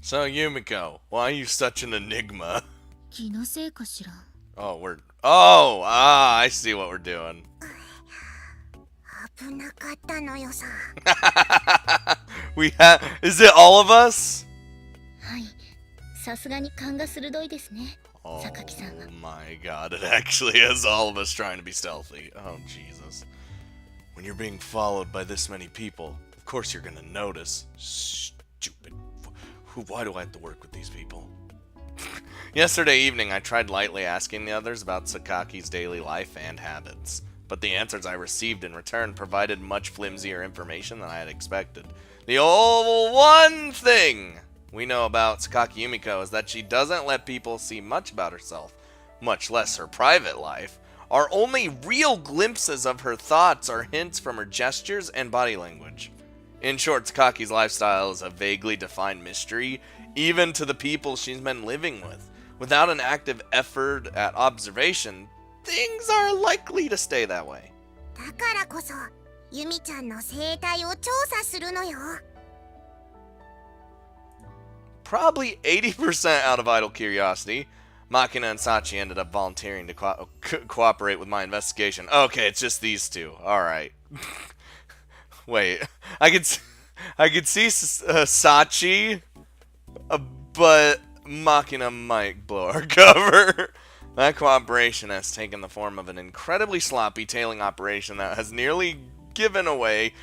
So, Yumiko, why are you such an enigma? 気のせいかしら。Oh, I see what we're doing. 危なかったのよさ。Is it all of us? はい。さすがに勘が鋭いですね。 Oh 榊さんは。 my god, it actually is all of us trying to be stealthy. Oh, Jesus. When you're being followed by this many people, of course you're gonna notice. Stupid. Why do I have to work with these people? Yesterday evening, I tried lightly asking the others about Sakaki's daily life and habits, but the answers I received in return provided much flimsier information than I had expected. The only one thing we know about Sakaki Yumiko is that she doesn't let people see much about herself, much less her private life. Our only real glimpses of her thoughts are hints from her gestures and body language. In short, Sakaki's lifestyle is a vaguely defined mystery, even to the people she's been living with. Without an active effort at observation, things are likely to stay that way. だからこそ、ユミちゃんの生態を調査するのよ。Probably 80% out of idle curiosity, Makina and Sachi ended up volunteering to cooperate with my investigation. Okay, it's just these two. Alright. Wait, I could see Sachi, but Makina might blow our cover. That cooperation has taken the form of an incredibly sloppy tailing operation that was nearly given away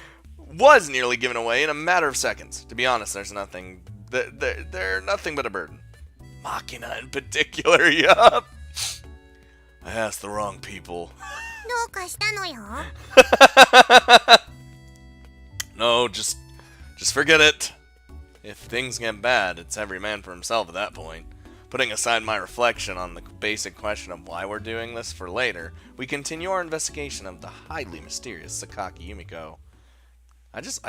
in a matter of seconds. To be honest, there's nothing. They're nothing but a burden. Makina in particular, yup. I asked the wrong people. どうかしたのよ。No, just forget it. If things get bad, it's every man for himself at that point. Putting aside my reflection on the basic question of why we're doing this for later, we continue our investigation of the highly mysterious Sakaki Yumiko. I just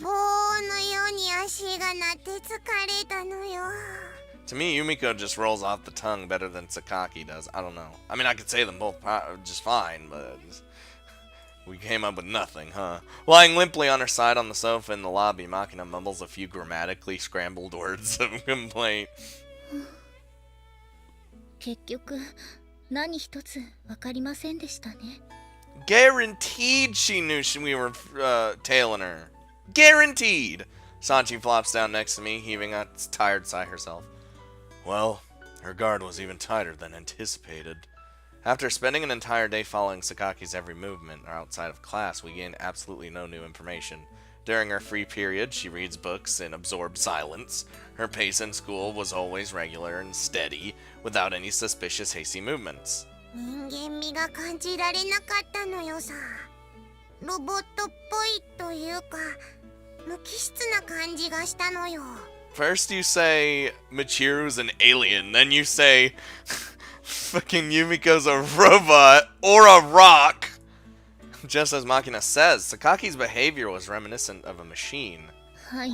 棒のように足が鳴って疲れたのよ。 To me, Yumiko just rolls off the tongue better than Sakaki does. I don't know. I mean, I could say them both just fine, but we came up with nothing, huh? Lying limply on her side on the sofa in the lobby, Makina mumbles a few grammatically scrambled words of complaint. 結局、何一つわかりませんでしたね。 Guaranteed she knew we were tailing her. Guaranteed! Sanchi flops down next to me, heaving a tired sigh herself. Well, her guard was even tighter than anticipated. After spending an entire day following Sakaki's every movement outside of class, we gained absolutely no new information. During her free period, she reads books in absorbed silence. Her pace in school was always regular and steady, without any suspicious hasty movements. 人間味が感じられなかったのよさ。ロボットっぽいというか、無機質な感じがしたのよ。 First you say Michiru's an alien, then you say fucking Yumiko's a robot or a rock. Just as Makina says, Sakaki's behavior was reminiscent of a machine. はい。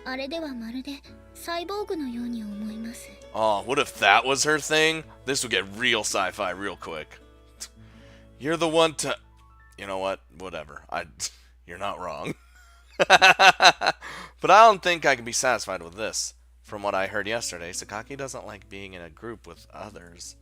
あれではまるでサイボーグのように思います。 Oh, what if that was her thing? This would get real sci-fi real quick. You're the one to... You know what? Whatever. You're not wrong. But I don't think I can be satisfied with this. From what I heard yesterday, Sakaki doesn't like being in a group with others.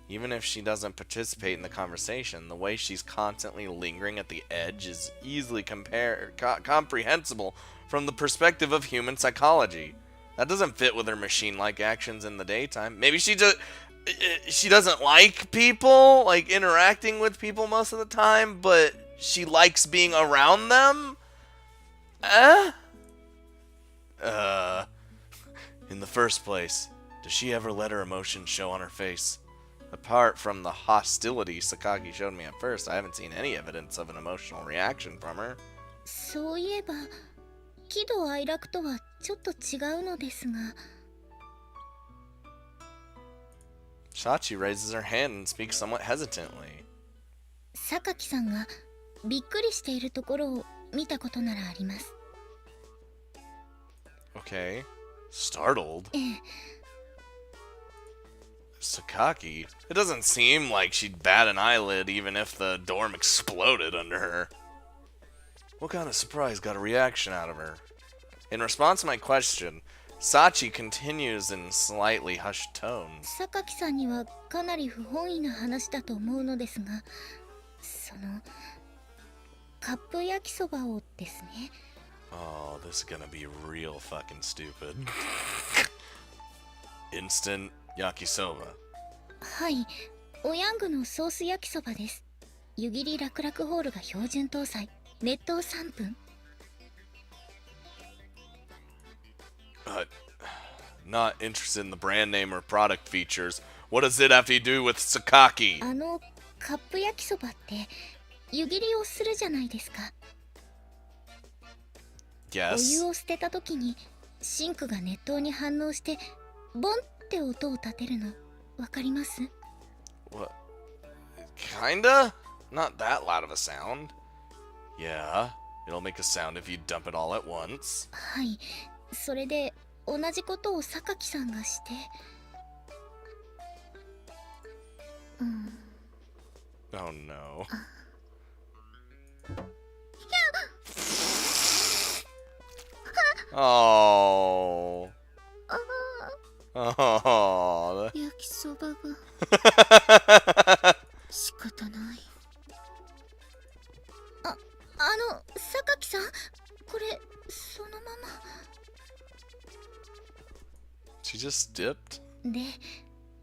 Even if she doesn't participate in the conversation, the way she's constantly lingering at the edge is easily comprehensible from the perspective of human psychology. That doesn't fit with her machine-like actions in the daytime. Maybe she doesn't like people, like interacting with people most of the time, but she likes being around them? In the first place, does she ever let her emotions show on her face? Apart from the hostility Sakaki showed me at first, I haven't seen any evidence of an emotional reaction from her. そういえば、喜怒哀楽とはちょっと違うのですが。 Shachi raises her hand and speaks somewhat hesitantly. 榊さんがびっくりしているところを見たことならあります。 Okay. Startled? ええ。 Sakaki? It doesn't seem like she'd bat an eyelid even if the dorm exploded under her. What kind of surprise got a reaction out of her? In response to my question, Sachi continues in slightly hushed tones. 榊さんにはかなり不本意な話だと思うのですが、そのカップ焼きそばをですね。 Oh, this is gonna be real fucking stupid. Instant yakisoba. はい、おヤングのソース焼きそばです。湯切り楽々ホールが標準搭載。熱湯3分。Not interested in the brand name or product features. What does it have to do with Sakaki? カップ焼きそばって湯切りをするじゃないですか。お Yes. 湯を捨てた時にシンクが熱湯に反応してボンって音を立てるのわかります？ What? Kinda? Not that loud of a sound. Yeah, it'll make a sound if you dump it all at once. はい、それで同じことを榊さんがして、Oh no. Oh. Oh. 焼きそばが仕方ない。榊さん、これそのまま She just dipped? で、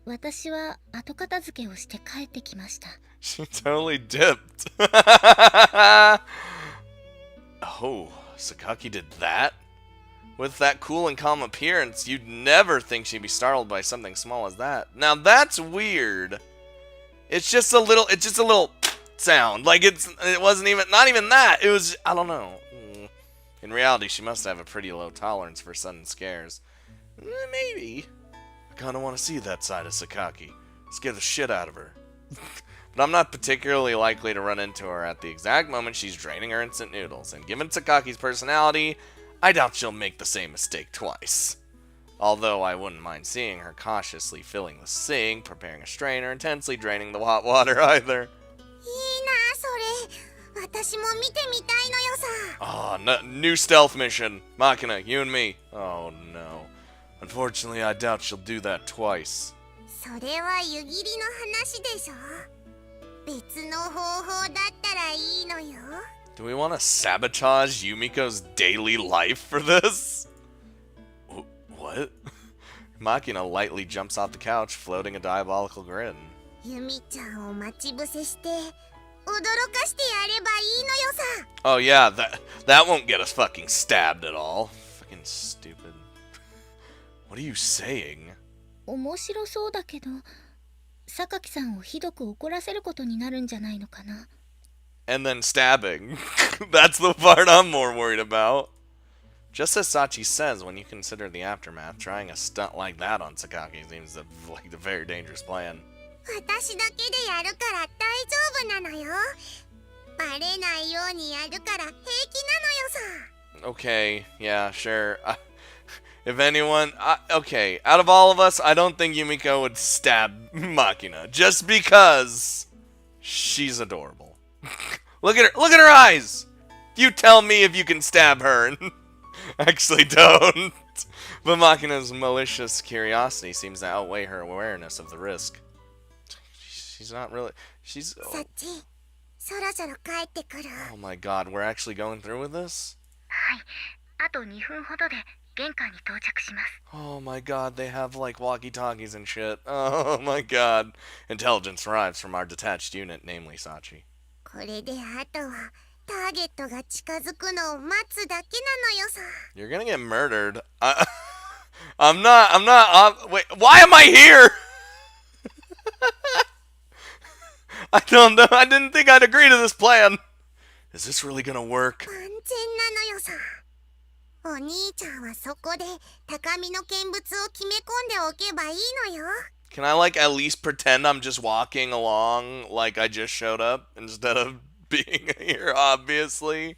私は後片付けをして帰ってきました。 She totally dipped. Oh, Sakaki did that? With that cool and calm appearance, you'd never think she'd be startled by something small as that. Now that's weird. It's just a little sound. Like it wasn't even, not even that. It was, I don't know. In reality, she must have a pretty low tolerance for sudden scares. Maybe. I kinda want to see that side of Sakaki. Scare the shit out of her. But I'm not particularly likely to run into her at the exact moment she's draining her instant noodles. And given Sakaki's personality, I doubt she'll make the same mistake twice. Although I wouldn't mind seeing her cautiously filling the sink, preparing a strainer, intensely draining the hot water either. いいなそれ。私も見てみたいのよさ。 Oh, no, new stealth mission. Machina, you and me. Oh no. Unfortunately, I doubt she'll do that twice. それは湯切りの話でしょ。別の方法だったらいいのよ。 Do we want to sabotage Yumiko's daily life for this? What? Machina lightly jumps off the couch, floating a diabolical grin. ユミちゃんを待ち伏せして驚かしてやればいいのよさ。 Oh yeah, that won't get us fucking stabbed at all. Fucking stupid. What are you saying? 面白そうだけど、榊さんをひどく怒らせることになるんじゃないのかな。 And then stabbing. That's the part I'm more worried about. Just as Sachi says, when you consider the aftermath, trying a stunt like that on Sakaki seems like a very dangerous plan. 私だけでやるから大丈夫なのよ。バレないようにやるから平気なのよさ。 Okay, yeah, sure. If anyone... okay, out of all of us, I don't think Yumiko would stab Machina. Just because she's adorable. Look at her eyes! You tell me if you can stab her. Actually, don't. But Machina's malicious curiosity seems to outweigh her awareness of the risk. She's not really... She's... さっち、そろそろ帰ってくる。 Oh my god, we're actually going through with this? はい、あと2分ほどで玄関に到着します。 Oh my god, they have like walkie-talkies and shit. Oh my god. Intelligence arrives from our detached unit, namely Sachi. これであとはターゲットが近づくのを待つだけなのよさ。 You're gonna get murdered. I'm not, wait, why am I here? I don't know, I didn't think I'd agree to this plan. Is this really gonna work? 万全なのよさ。お兄ちゃんはそこで高みの見物を決め込んでおけばいいのよ。 Can I like at least pretend I'm just walking along like I just showed up instead of being here, obviously?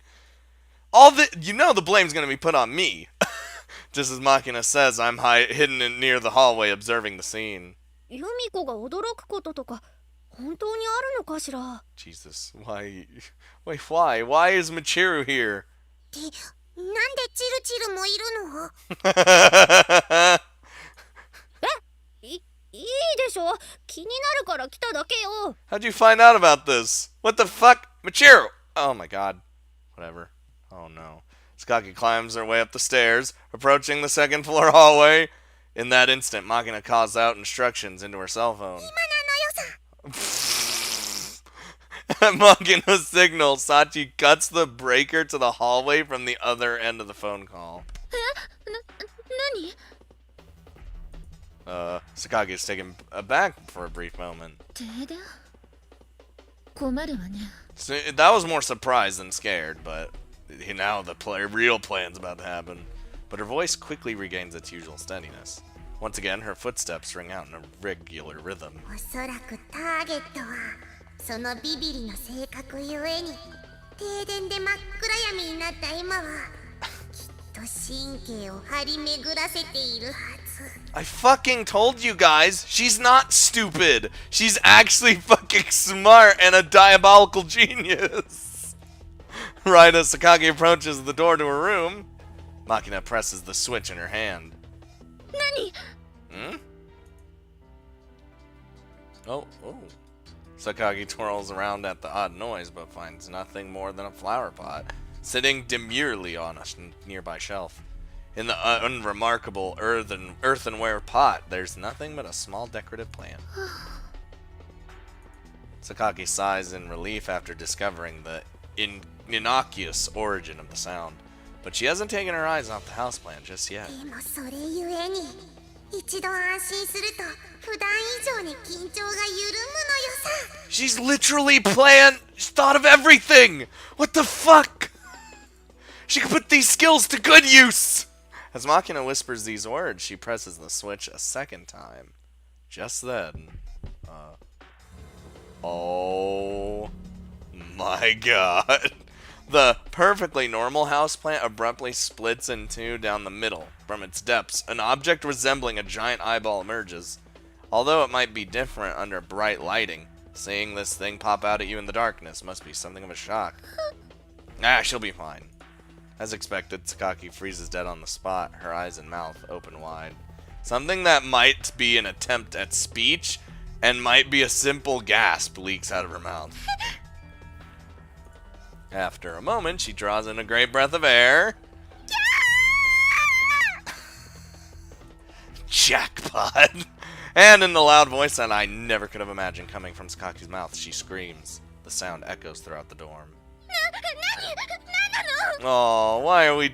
The blame's gonna be put on me. Just as Machina says, I'm hidden near the hallway observing the scene. ユミコが驚くこととか本当にあるのかしら。 Jesus, wait, why is Michiru here? ってなんでチルチルもいるの？いいでしょ、気になるから来ただけよ。 How'd you find out about this? What the fuck? Michiru! Oh my god. Whatever. Oh no. Sakaki climbs her way up the stairs, approaching the second floor hallway. In that instant, Makina calls out instructions into her cell phone. 今なのよさ。 At Makina's signal, Sachi cuts the breaker to the hallway from the other end of the phone call. 何？ Sakaki is taken aback for a brief moment. 停電？困るわね。 So, that was more surprised than scared, but now the real plan's about to happen. But her voice quickly regains its usual steadiness. Once again, her footsteps ring out in a regular rhythm. おそらくターゲットはそのビビリの性格ゆえに、停電で真っ暗闇になった今はきっと神経を張り巡らせているはず。 I fucking told you guys, she's not stupid. She's actually fucking smart and a diabolical genius. Right as Sakaki approaches the door to her room, Makina presses the switch in her hand. 何？ Hmm? Oh. Sakagi twirls around at the odd noise, but finds nothing more than a flower pot, sitting demurely on a nearby shelf. In the unremarkable earthenware pot, there's nothing but a small decorative plant. Sakaki sighs in relief after discovering the innocuous origin of the sound, but she hasn't taken her eyes off the houseplant just yet. でもそれゆえに一度安心すると普段以上に緊張が緩むのよさ。 She's literally she's thought of everything! What the fuck? She could put these skills to good use! As Makina whispers these words, she presses the switch a second time. Just then, oh my god. The perfectly normal houseplant abruptly splits in two down the middle. From its depths, an object resembling a giant eyeball emerges. Although it might be different under bright lighting, seeing this thing pop out at you in the darkness must be something of a shock. She'll be fine. As expected, Sakaki freezes dead on the spot, her eyes and mouth open wide. Something that might be an attempt at speech and might be a simple gasp leaks out of her mouth. After a moment, she draws in a great breath of air. Jackpot! And in the loud voice that I never could have imagined coming from Sakaki's mouth, she screams. The sound echoes throughout the dorm. Oh, why are we...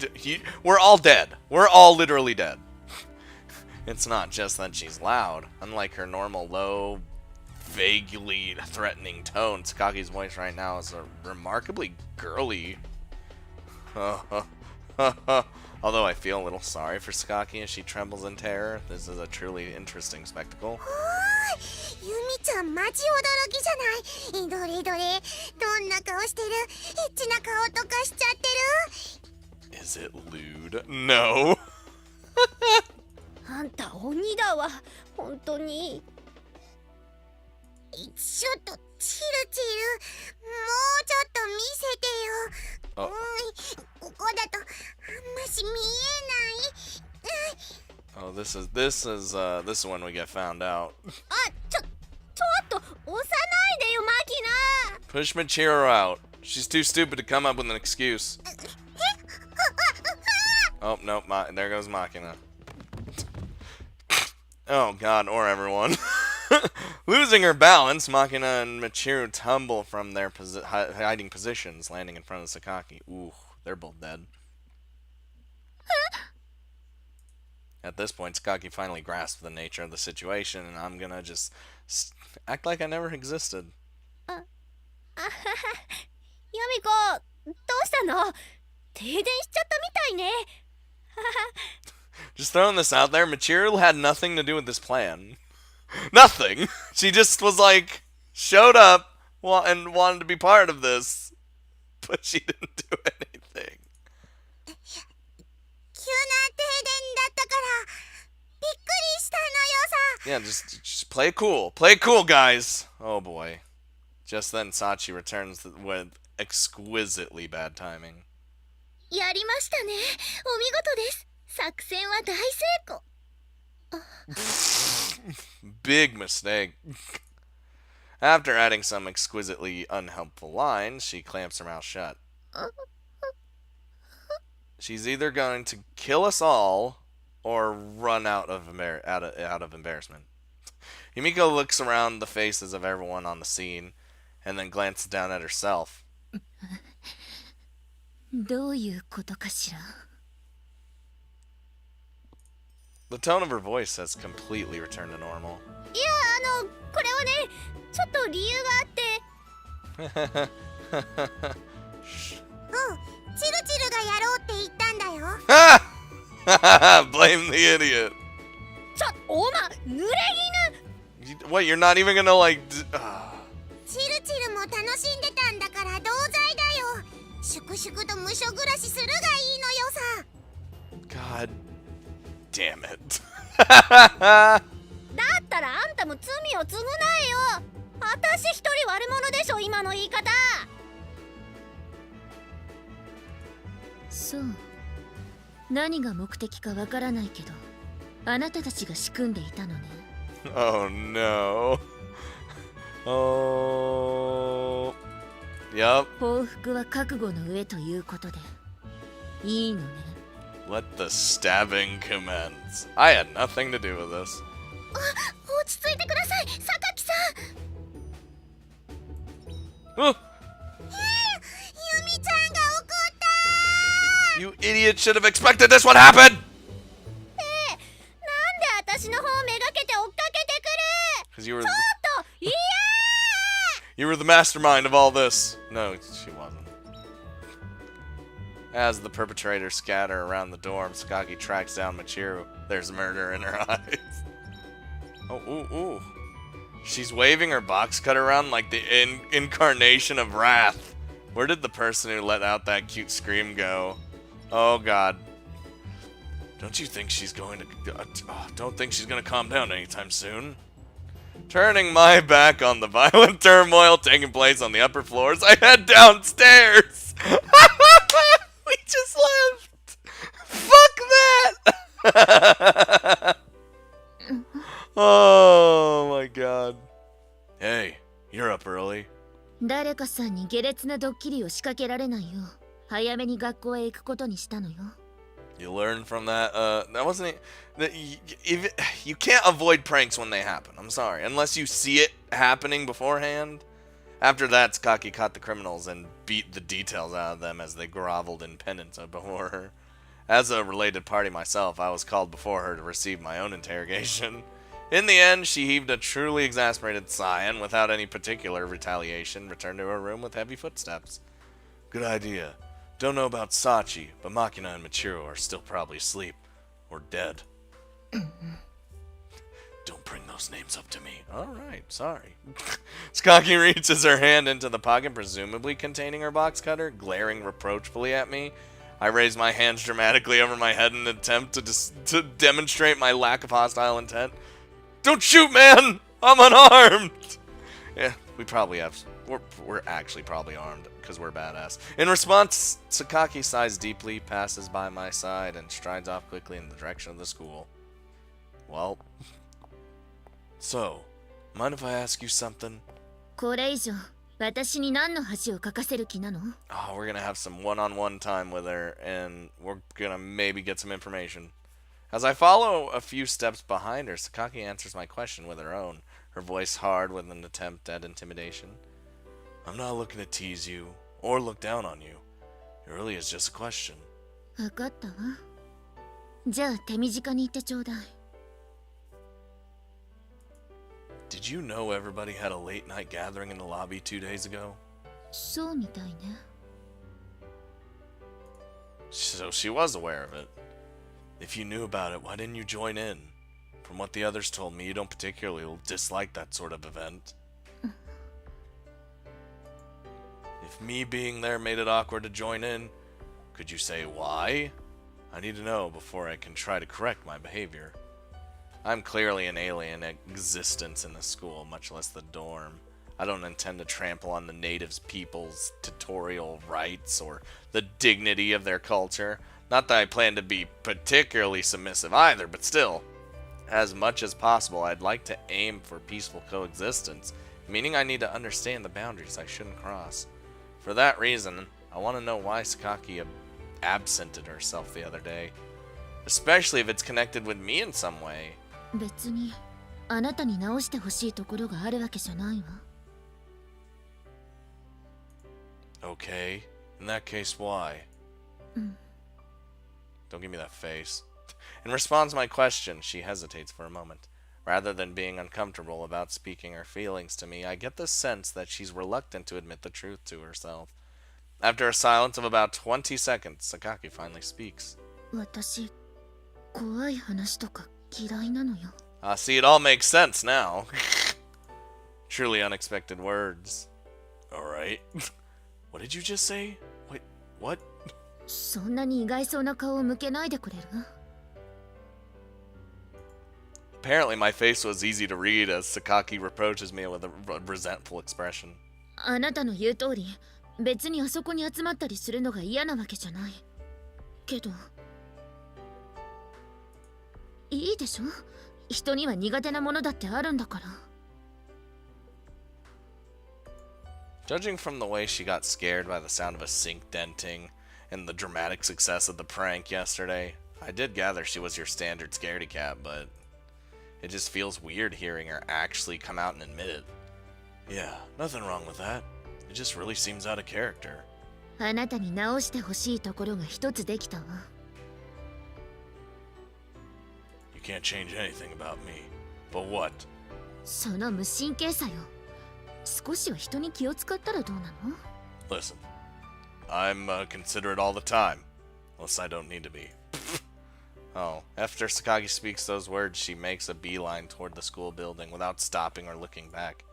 We're all dead. We're all literally dead. It's not just that she's loud. Unlike her normal low, vaguely threatening tone, Sakaki's voice right now is remarkably girly. Although I feel a little sorry for Sakaki as she trembles in terror. This is a truly interesting spectacle. おーい、ユミちゃんマジ驚きじゃない。どれどれ、どんな顔してる？エッチな顔とかしちゃってる？ Is it lewd? No. あんた鬼だわ、本当に。ちょっとチルチル、もうちょっと見せてよ。Oh. ここだとあんまし見えない。Oh, this is when we get found out. あ、ちょっと押さないでよ、マキナ。 Push Michiru out. She's too stupid to come up with an excuse. Oh, nope, there goes Makina. Oh god, or everyone. Losing her balance, Makina and Michiru tumble from their hiding positions, landing in front of Sakaki. Ooh, they're both dead. At this point, Sakaki finally grasps the nature of the situation, and I'm gonna just act like I never existed. ユミコ、どうしたの？停電しちゃったみたいね。 Just throwing this out there, Michiru had nothing to do with this plan. Nothing! She just was like, showed up and wanted to be part of this. But she didn't do anything. 急な停電だったからびっくりしたのよさ。Yeah, just play it cool. Play it cool, guys. Oh boy. Just then, Sachi returns with exquisitely bad timing. やりましたね。お見事です。作戦は大成功。Big mistake. After adding some exquisitely unhelpful lines, she clamps her mouth shut. She's either going to kill us all or run out of embarrassment. Yumiko looks around the faces of everyone on the scene and then glances down at herself. どういうことかしら。 The tone of her voice has completely returned to normal. いや、これはね、ちょっと理由があって。チルチルがやろうって言ったんだよ。Blame the idiot. おま、濡れ What, you're not even gonna like... チルチルも楽しんでたんだから同罪だよ。粛々と無所暮らしするがいいのよさ。 God damn it. だったらあんたも罪を償えよ。私一人悪者でしょ、今の言い方。そう。何が目的かわからないけど、あなたたちが仕組んでいたのね。Oh no. Oh. Yup. 報復は覚悟の上ということでいいのね。 Let the stabbing commence. I had nothing to do with this. 落ち着いてください、榊さん。 Oh, ユミちゃんが怒った。 you idiot should have expected this would happen! なんで私の方をめがけて追っかけてくる。 Because you were... ちょっと、いや You were the mastermind of all this. No, she wasn't. As the perpetrators scatter around the dorm, Sakaki tracks down Michiru. There's murder in her eyes. Oh, ooh, ooh. She's waving her box cutter around like the incarnation of wrath. Where did the person who let out that cute scream go? Oh, God. Don't you think she's going to... don't think she's going to calm down anytime soon? Turning my back on the violent turmoil taking place on the upper floors, I head downstairs. We just left. Fuck that. Oh my god. Hey, you're up early. 誰かさんに下劣なドッキリを仕掛けられないよう早めに学校へ行くことにしたのよ。 You learned from that. That wasn't. You can't avoid pranks when they happen. I'm sorry, unless you see it happening beforehand. After that, Sakaki caught the criminals and beat the details out of them as they groveled in penance before her. As a related party myself, I was called before her to receive my own interrogation. In the end, she heaved a truly exasperated sigh and, without any particular retaliation, returned to her room with heavy footsteps. Good idea. Don't know about Sachi, but Makina and Michiru are still probably asleep. Or dead. Don't bring those names up to me. Alright, sorry. Sakaki reaches her hand into the pocket, presumably containing her box cutter, glaring reproachfully at me. I raise my hands dramatically over my head in an attempt to demonstrate my lack of hostile intent. Don't shoot, man! I'm unarmed! Yeah, we probably have... We're actually probably armed, because we're badass. In response, Sakaki sighs deeply, passes by my side, and strides off quickly in the direction of the school. Well... So, mind if I ask you something? これ以上私に何の恥をかかせる気なの？ Oh, we're gonna have some one-on-one time with her, and we're gonna maybe get some information. As I follow a few steps behind her, Sakaki answers my question with her own, her voice hard with an attempt at intimidation. I'm not looking to tease you, or look down on you. It really is just a question. 分かったわ。じゃあ手短に言ってちょうだい。 Did you know everybody had a late night gathering in the lobby 2 days ago? そうみたいね。 So she was aware of it. If you knew about it, why didn't you join in? From what the others told me, you don't particularly dislike that sort of event. If me being there made it awkward to join in, could you say why? I need to know before I can try to correct my behavior. I'm clearly an alien existence in the school, much less the dorm. I don't intend to trample on the natives' people's tutorial rights or the dignity of their culture. Not that I plan to be particularly submissive either, but still, as much as possible, I'd like to aim for peaceful coexistence, meaning I need to understand the boundaries I shouldn't cross. For that reason, I want to know why Sakaki absented herself the other day, especially if it's connected with me in some way. 別にあなたに直してほしいところがあるわけじゃないわ。Okay, in that case, why? Don't give me that face. In response to my question, she hesitates for a moment. Rather than being uncomfortable about speaking her feelings to me, I get the sense that she's reluctant to admit the truth to herself. After a silence of about 20 seconds, Sakaki finally speaks. 私、怖い話とか嫌いなのよ。 See, it all makes sense now. Truly unexpected words. Alright. What did you just say? Wait, what? そんなに意外そうな顔を向けないでくれる？ Apparently my face was easy to read as Sakaki reproaches me with a resentful expression. あなたの言う通り、別にあそこに集まったりするのが嫌なわけじゃない。けど、いいでしょ？人には苦手なものだってあるんだから。 Judging from the way she got scared by the sound of a sink denting and the dramatic success of the prank yesterday, I did gather she was your standard scaredy cat, but it just feels weird hearing her actually come out and admit it. Yeah, nothing wrong with that. It just really seems out of character. あなたに直してほしいところが一つできたわ。 You can't change anything about me. But what? その無神経さよ。少しは人に気を使ったらどうなの？ Listen, I'm considerate all the time. Unless I don't need to be. Oh, after Sakagi speaks those words, she makes a beeline toward the school building without stopping or looking back.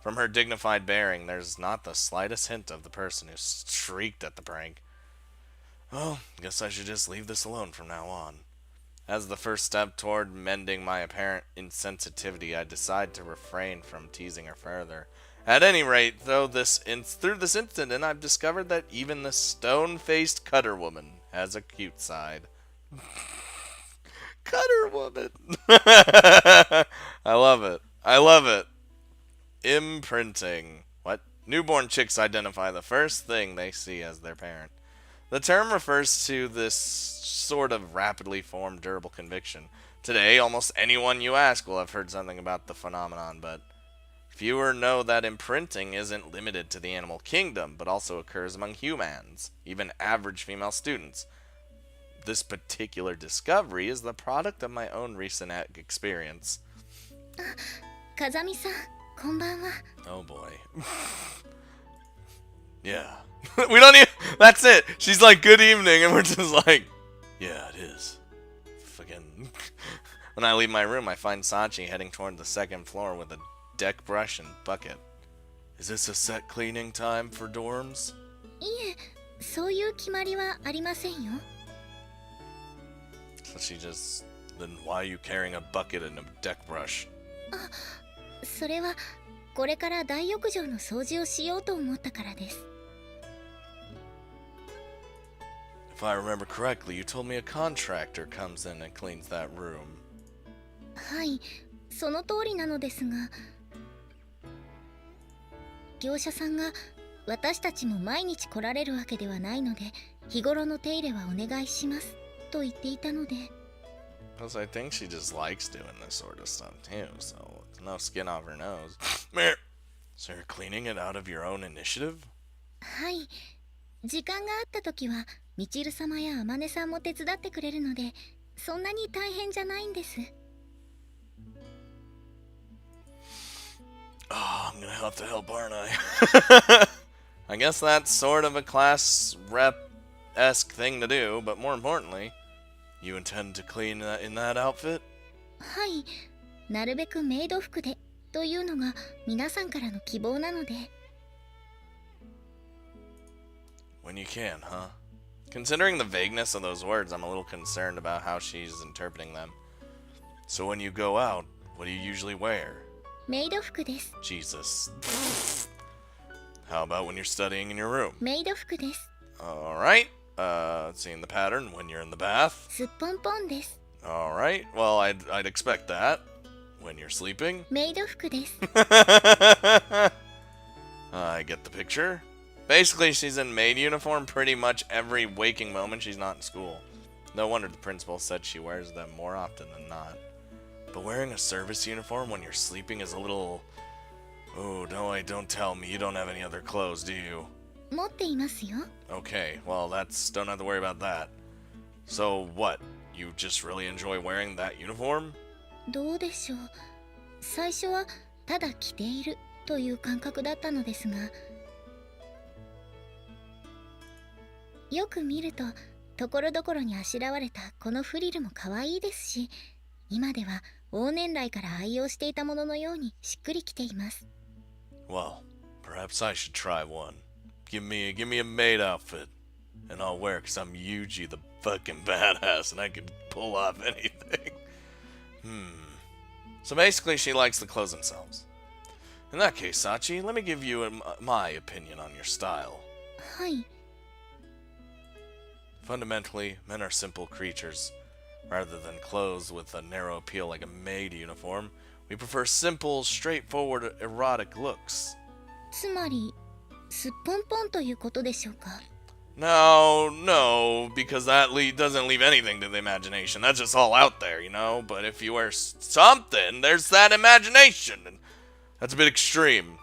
From her dignified bearing, there's not the slightest hint of the person who shrieked at the prank. Well, guess I should just leave this alone from now on. As the first step toward mending my apparent insensitivity, I decide to refrain from teasing her further. At any rate, through this incident, I've discovered that even the stone-faced Cutter Woman has a cute side. Cutter Woman! I love it. I love it. Imprinting. What? Newborn chicks identify the first thing they see as their parent. The term refers to this sort of rapidly formed durable conviction. Today, almost anyone you ask will have heard something about the phenomenon, but fewer know that imprinting isn't limited to the animal kingdom, but also occurs among humans, even average female students. This particular discovery is the product of my own recent experience. 風見さん、こんばんは。 Oh boy. Yeah. We don't even... That's it. She's like, good evening, and we're just like, yeah, it is. Fucking... When I leave my room, I find Sachi heading toward the second floor with a deck brush and bucket. Is this a set cleaning time for dorms? いえ、そういう決まりはありませんよ。 So she just... Then why are you carrying a bucket and a deck brush? それはこれから大浴場の掃除をしようと思ったからです。 If I remember correctly, you told me a contractor comes in and cleans that room. はい、その通りなのですが、業者さんが私たちも毎日来られるわけではないので、日頃の手入れはお願いしますと言っていたので。 Because I think she just likes doing this sort of stuff too, so it's no skin off her nose. So you're cleaning it out of your own initiative? はい、時間があった時はみちる様やあまねさんも手伝ってくれるので、そんなに大変じゃないんです。 Oh, I'm gonna have to help, aren't I? I guess that's sort of a class rep-esque thing to do, but more importantly, you intend to clean in that outfit? はい、なるべくメイド服でというのが皆さんからの希望なので。 When you can, huh? Considering the vagueness of those words, I'm a little concerned about how she's interpreting them. So when you go out, what do you usually wear? メイド服です。 Jesus. How about when you're studying in your room? メイド服です。 Alright. Seeing the pattern when you're in the bath. すっぽんぽんです。 Alright. Well, I'd expect that. When you're sleeping. メイド服です。 I get the picture. Basically, she's in maid uniform pretty much every waking moment she's not in school. No wonder the principal said she wears them more often than not. But wearing a service uniform when you're sleeping is a little... Oh, no, don't tell me. You don't have any other clothes, do you? 持っていますよ。 Okay, well, don't have to worry about that. So, what? You just really enjoy wearing that uniform? どうでしょう。最初はただ着ているという感覚だったのですが、よく見るとところどころにあしらわれたこのフリルも可愛いですし、今では往年来から愛用していたもののようにしっくりきています。 Well, perhaps I should try one. Give me a maid outfit, and I'll wear it 'cause I'm Yuji the fucking badass, and I can pull off anything. So basically, she likes the clothes themselves. In that case, Sachi, let me give you my opinion on your style. はい。 Fundamentally, men are simple creatures. Rather than clothes with a narrow appeal like a maid uniform, we prefer simple, straightforward, erotic looks. つまりすっぽんぽんということでしょうか。 No, because that doesn't leave anything to the imagination. That's just all out there, you know? But if you wear something, there's that imagination. And that's a bit extreme.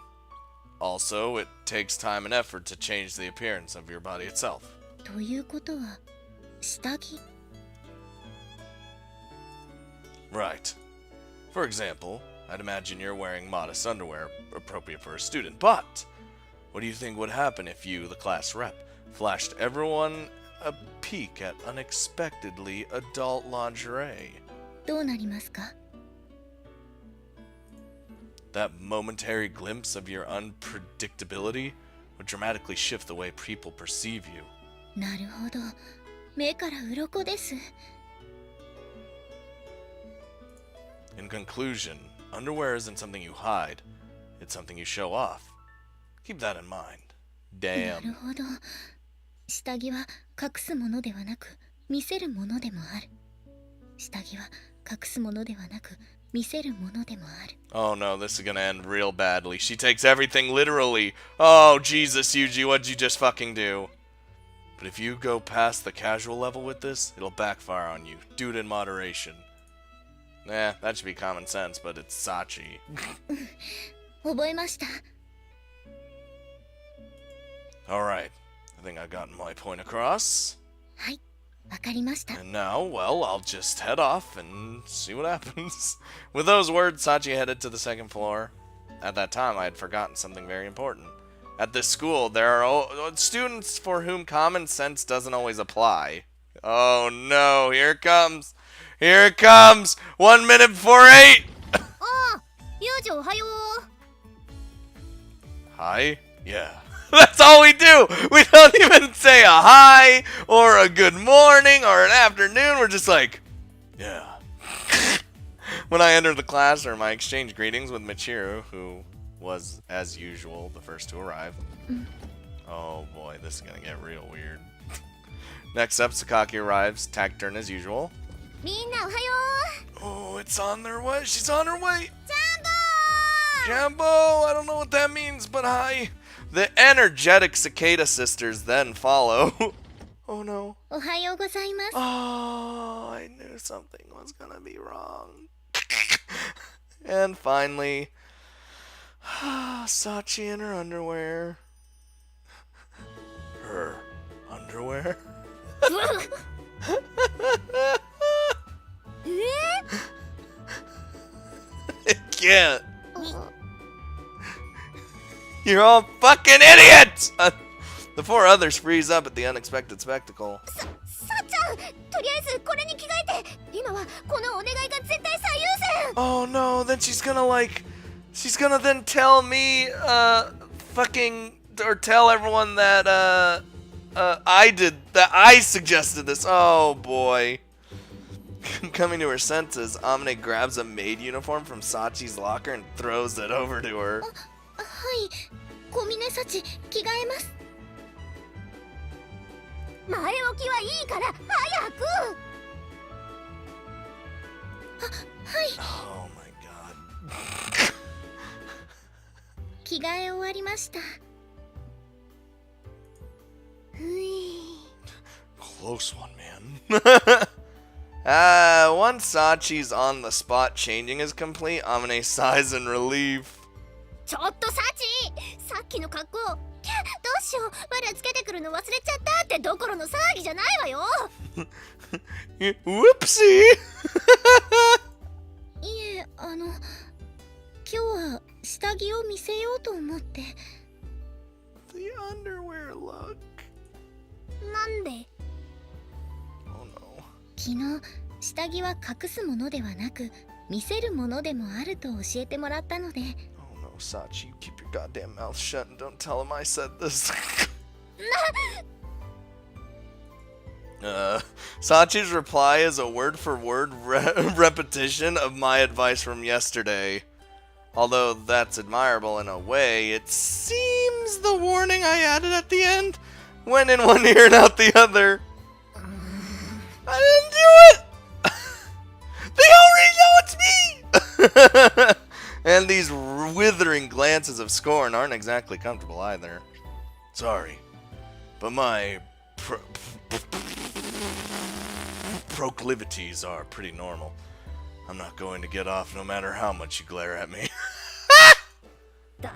Also, it takes time and effort to change the appearance of your body itself. ということは下着。 Right. For example, I'd imagine you're wearing modest underwear appropriate for a student. But what do you think would happen if you, the class rep, flashed everyone a peek at unexpectedly adult lingerie? どうなりますか。 That momentary glimpse of your unpredictability would dramatically shift the way people perceive you. なるほど。目から鱗です。 In conclusion, underwear isn't something you hide, it's something you show off. Keep that in mind. な Damn. るほど。下着は隠すものではなく見せるものでもある。下着は隠すものではなく見せるものでもある。 Oh no, this is gonna end real badly. She takes everything literally. Oh, Jesus, Yuji, what'd you just fucking do? But if you go past the casual level with this, it'll backfire on you. Do it in moderation. That should be common sense, but it's Sachi. 覚えました。 Alright, I think I've gotten my point across. はい、わかりました。 And now, well, I'll just head off and see what happens. With those words, Sachi headed to the second floor. At that time, I had forgotten something very important. At this school, there are students for whom common sense doesn't always apply. Oh no, here it comes. Here it comes! 1 minute before 8! ああ、ユージおはよう。 Hi? Yeah. That's all we do! We don't even say a hi, or a good morning, or an afternoon. We're just like, yeah. When I entered the classroom, I exchanged greetings with Michiru, who was, as usual, the first to arrive. Oh boy, this is gonna get real weird. Next up, Sakaki arrives, tag turn as usual. みんなおはよ Oh, it's on their way. She's on her way. う。ジャンボ Jambo! I don't know what that means, but hi. The energetic cicada sisters then follow. Oh no. おはようございます。 Oh, I knew something was gonna be wrong. And finally, Sachi in her underwear. Her underwear? I can't. You're all fucking idiots! The four others freeze up at the unexpected spectacle. さっちゃん、とりあえずこれに着替えて。今はこのお願いが絶対最優先。 Oh no, then she's gonna then tell me, or tell everyone that, I suggested this. Oh boy. Coming to her senses, Amane grabs a maid uniform from Sachi's locker and throws it over to her. はい小峰幸着替えます。前置きはいいから早く。はい Oh my god. 着替え終わりました。Close one, man. Once Sachi's on the spot changing is complete, Amane sighs in relief. ちょっとサチ、さっきの格好、どうしよう、まだつけてくるの忘れちゃったってどころの騒ぎじゃないわよ。Whoopsie! いえ、今日は下着を見せようと思って。The underwear look. なんで？ Oh no. 昨日下着は隠すものではなく見せるものでもあると教えてもらったので。Oh no, Sachi, you keep your goddamn mouth shut and don't tell him I said this. Sachi's reply is a word-for-word repetition of my advice from yesterday. Although that's admirable in a way, it seems the warning I added at the end went in one ear and out the other. I didn't do it! They already know it's me! And these withering glances of scorn aren't exactly comfortable either. Sorry, but my proclivities are pretty normal. I'm not going to get off no matter how much you glare at me. 誰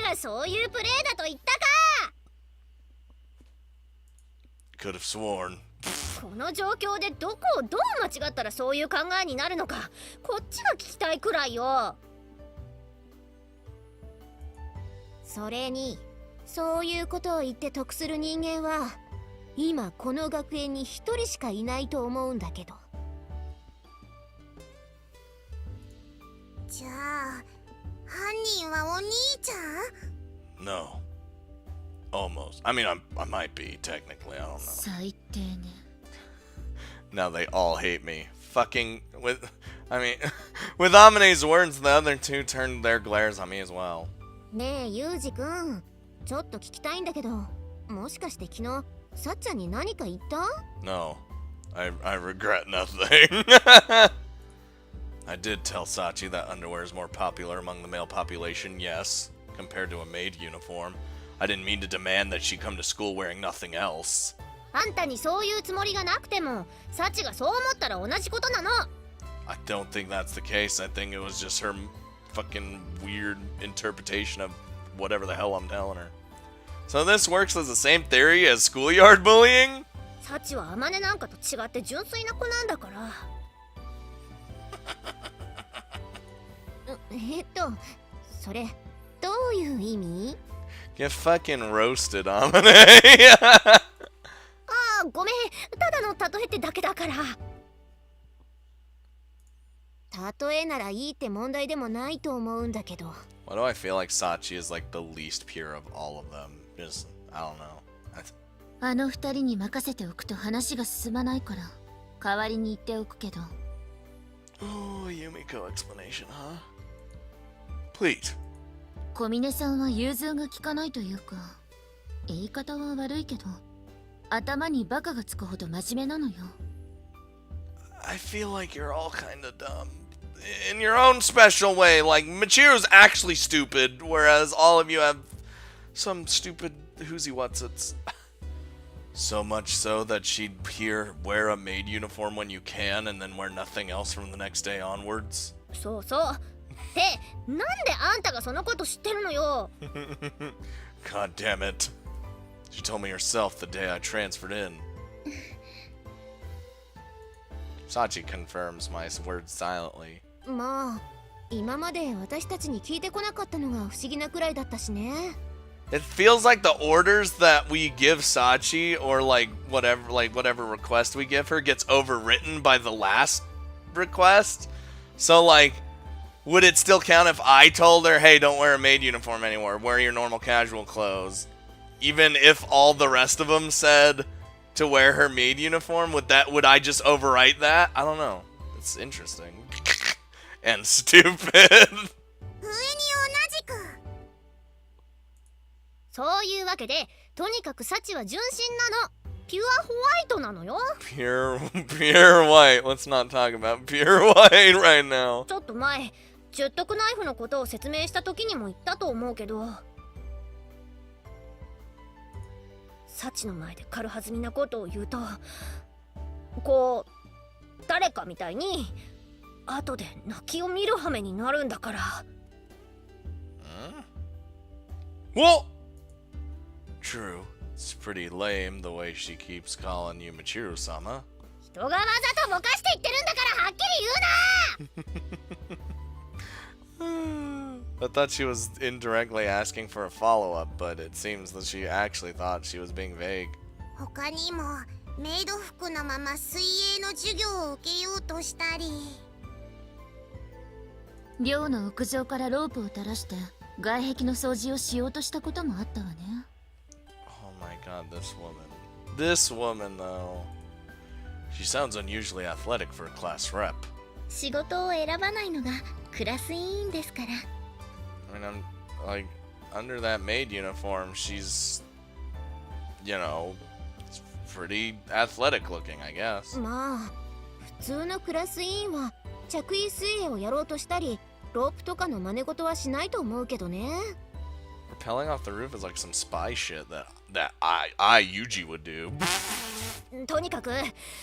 がそういうプレーだと言ったか。 Could have sworn. この状況でどこをどう間違ったらそういう考えになるのか、こっちが聞きたいくらいよ。それに、そういうことを言って得する人間は今この学園に一人しかいないと思うんだけど。じゃあ犯人はお兄ちゃん？ No. Almost. I mean, I might be, technically. I don't know. 最低ね。 Now they all hate me. Fucking with... I mean, with Amane's words, the other two turned their glares on me as well. ねえ、ユウジくん。ちょっと聞きたいんだけど、もしかして昨日、さっちゃんに何か言った？ No. I regret nothing. I did tell Sachi that underwear is more popular among the male population, yes, compared to a maid uniform. I didn't mean to demand that she come to school wearing nothing else. あんたにそういうつもりがなくても、サチがそう思ったら同じことなの。I don't think that's the case. I think it was just her fucking weird interpretation of whatever the hell I'm telling her. So this works as the same theory as schoolyard bullying? サチはアマネなんかと違って純粋な子なんだから。それ、どういう意味？ Get fucking roasted, Amane. ああ、ごめん。ただの例えってだけだから。例えならいいって問題でもないと思うんだけど。Why do I feel like Sachi is like the least pure of all of them? Just, I don't know. あの二人に任せておくと話が進まないから代わりに言っておくけど。 Oh, Yumiko explanation, huh? Please. 小峰さんは融通が利かないというか、言い方は悪いけど頭にバカがつくほど真面目なのよ。 I feel like you're all kind of dumb. In your own special way. Like, Michiru's actually stupid, whereas all of you have some stupid who's-he-what's-its. So much so that she'd wear a maid uniform when you can, and then wear nothing else from the next day onwards. そうそう。って、なんであんたがそのこと知ってるのよ。God damn it. She told me herself the day I transferred in. Sachi confirms my words silently. まあ、今まで私たちに聞いてこなかったのが不思議なくらいだったしね。It feels like the orders that we give Sachi, or like whatever request we give her, gets overwritten by the last request. So like, would it still count if I told her, hey, don't wear a maid uniform anymore, wear your normal casual clothes? Even if all the rest of them said, to wear her maid uniform? Would I just overwrite that? I don't know. It's interesting. And stupid. 上に同じく。そういうわけで、とにかくサチは純真なの。ピュアホワイトなのよ。Pure white. Let's not talk about pure white right now. ちょっと前、十徳ナイフのことを説明した時にも言ったと思うけど、サチの前で軽はずみなことを言うと、こう誰かみたいに後で泣きを見る羽目になるんだから。Well, true. It's pretty lame the way she keeps calling you Michiru-sama. 人がわざとぼかして言ってるんだからはっきり言うな。 I thought she was indirectly asking for a follow-up, but it seems that she actually thought she was being vague. 他にもメイド服のまま水泳の授業を受けようとしたり。寮の屋上からロープを垂らして外壁の掃除をしようとしたこともあったわね。Oh my god, this woman. This woman, though. She sounds unusually athletic for a class rep. 仕事を選ばないのがクラス委員ですから。I mean, I'm like, under that maid uniform, she's, you know, pretty athletic looking, I guess. まあ普通のクラス委員は着衣水泳をやろうとしたりロープとかの真似事はしないと思うけどね。 Rappelling off the roof is like some spy shit that I Yuji would do. とにかく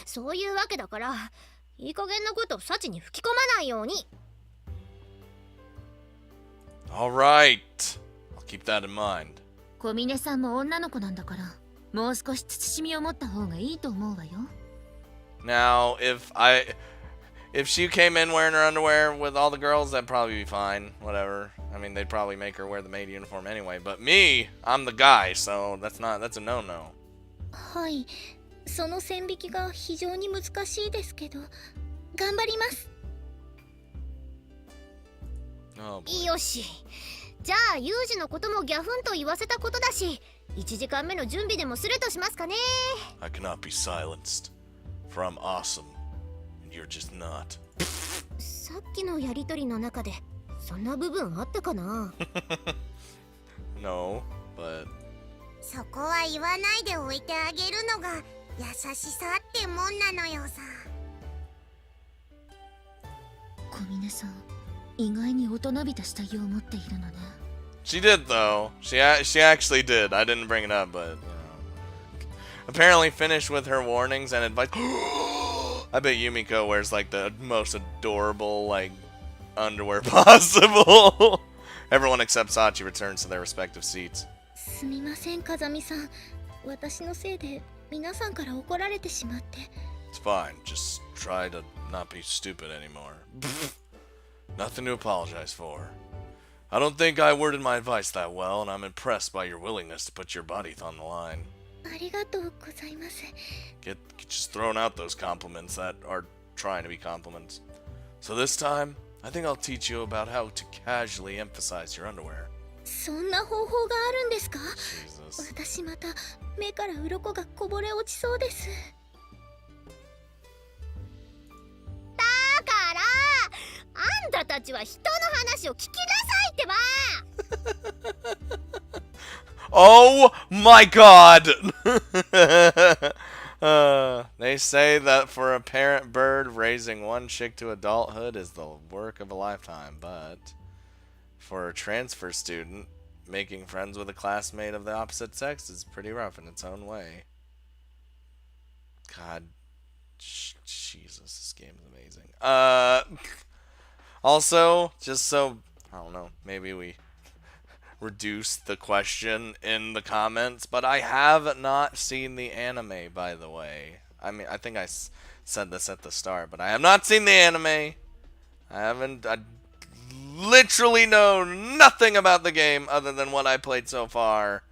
そういうわけだからいい加減なことをサチに吹き込まないように。 Alright. I'll keep that in mind. 小峰さんも女の子なんだからもう少し慎みを持った方がいいと思うわよ。 Now, if she came in wearing her underwear with all the girls, that'd probably be fine. Whatever. I mean, they'd probably make her wear the maid uniform anyway. But me, I'm the guy, so that's a no-no. はい、その線引きが非常に難しいですけど、頑張ります。 Oh boy. よし、じゃあユージのこともギャフンと言わせたことだし1時間目の準備でもするとしますかね。 I cannot be silenced. For I'm awesome, and you're just not. さっきのやりとりの中でそんな部分あったかな。No, but そこは言わないでおいてあげるのが優しさってもんなのよさ。小峰さん意外に大人びた下着を持っているのね。 she did though. She actually did. I didn't bring it up, but you know. Apparently finished with her warnings and advice. I bet Yumiko wears like the most adorable like underwear possible. Everyone except Sachi returns to their respective seats. すみません風見さん、私のせいで皆さんから怒られてしまって。 It's fine. Just try to not be stupid anymore. Nothing to apologize for. I don't think I worded my advice that well, and I'm impressed by your willingness to put your body on the line. ありがとうございます。 Get just throwing out those compliments that are trying to be compliments. So this time, I think I'll teach you about how to casually emphasize your underwear. そんな方法があるんですか？ Jesus. 私また目から鱗がこぼれ落ちそうです。だからあんたたちは人の話を聞きなさいってば。 Oh my god! They say that for a parent bird, raising one chick to adulthood is the work of a lifetime, but for a transfer student, making friends with a classmate of the opposite sex is pretty rough in its own way. God, Jesus, this game is amazing. Also, just so, I don't know, maybe we reduce the question in the comments, but I have not seen the anime, by the way. I mean, I think I said this at the start, but I have not seen the anime. I literally know nothing about the game other than what I played so far.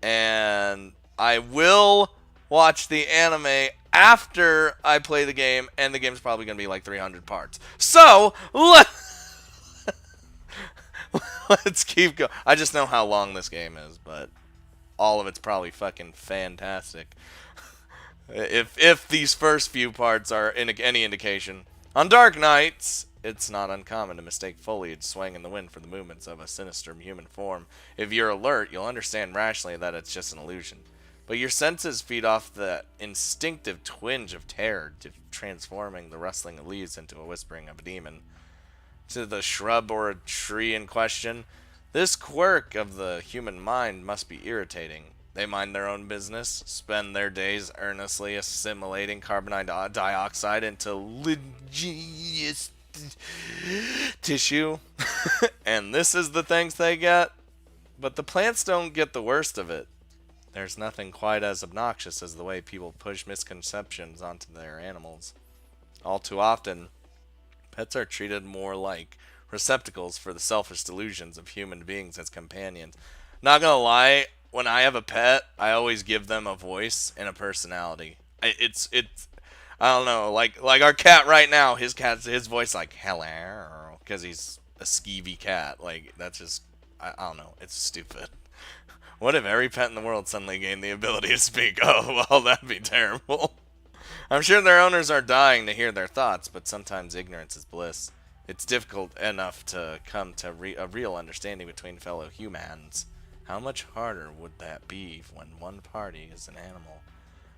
And I will watch the anime after I play the game, and the game's probably going to be like 300 parts. So, let's keep going. I just know how long this game is, but all of it's probably fucking fantastic. If these first few parts are any indication. On dark nights, it's not uncommon to mistake foliage swaying in the wind for the movements of a sinister human form. If you're alert, you'll understand rationally that it's just an illusion. But your senses feed off the instinctive twinge of terror, transforming the rustling of leaves into a whispering of a demon. To the shrub or a tree in question, this quirk of the human mind must be irritating. They mind their own business, spend their days earnestly assimilating carbon dioxide into ligneous tissue, and this is the thanks they get. But the plants don't get the worst of it. There's nothing quite as obnoxious as the way people push misconceptions onto their animals. All too often, pets are treated more like receptacles for the selfish delusions of human beings as companions. Not gonna lie, when I have a pet, I always give them a voice and a personality. It's I don't know, like our cat right now, his voice like hello, because he's a skeevy cat. Like that's just I don't know, it's stupid. What if every pet in the world suddenly gained the ability to speak? Oh, well, that'd be terrible. I'm sure their owners are dying to hear their thoughts, but sometimes ignorance is bliss. It's difficult enough to come to a real understanding between fellow humans. How much harder would that be when one party is an animal?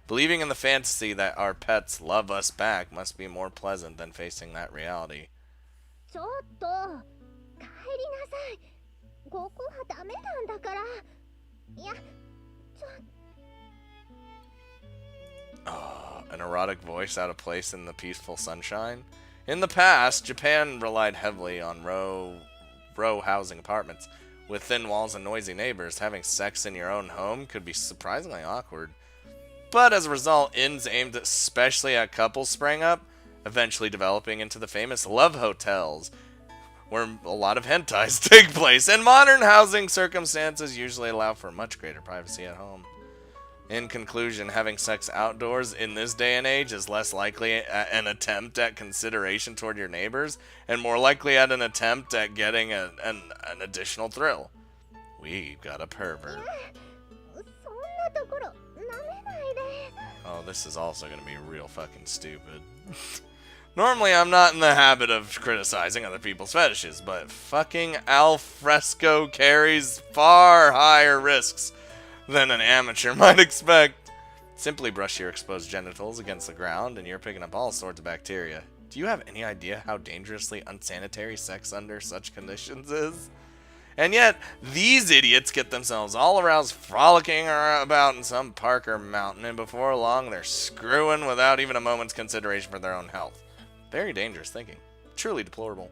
Believing in the fantasy that our pets love us back must be more pleasant than facing that reality. ちょっと帰りなさい。ここはダメなんだから。いや、An erotic voice out of place in the peaceful sunshine? In the past, Japan relied heavily on row housing apartments. With thin walls and noisy neighbors, having sex in your own home could be surprisingly awkward. But as a result, inns aimed especially at couples sprang up, eventually developing into the famous love hotels, where a lot of hentais take place, and modern housing circumstances usually allow for much greater privacy at home. In conclusion, having sex outdoors in this day and age is less likely an attempt at consideration toward your neighbors, and more likely at an attempt at getting an additional thrill. We've got a pervert. そんなところ舐めないで。Oh, this is also going to be real fucking stupid. Normally, I'm not in the habit of criticizing other people's fetishes, but fucking al fresco carries far higher risks than an amateur might expect. Simply brush your exposed genitals against the ground and you're picking up all sorts of bacteria. Do you have any idea how dangerously unsanitary sex under such conditions is? And yet, these idiots get themselves all aroused frolicking about in some park or mountain, and before long they're screwing without even a moment's consideration for their own health. Very dangerous thinking. Truly deplorable.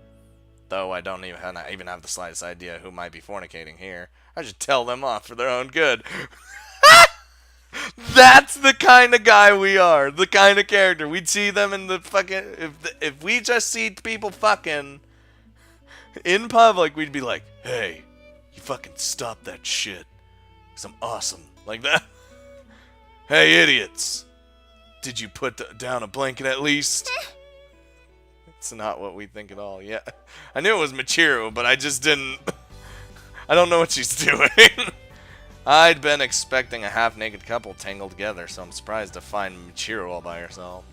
Though I don't even have the slightest idea who might be fornicating here. I should tell them off for their own good. That's the kind of guy we are. The kind of character. We'd see them in the fucking... If we just see people fucking in public, we'd be like, hey, you fucking stop that shit. 'Cause I'm awesome. Like that. Hey, idiots. Did you put down a blanket at least? It's not what we think at all. Yeah, I knew it was Michiru, but I just didn't... I don't know what she's doing. I'd been expecting a half-naked couple tangled together, so I'm surprised to find Michiru all by herself.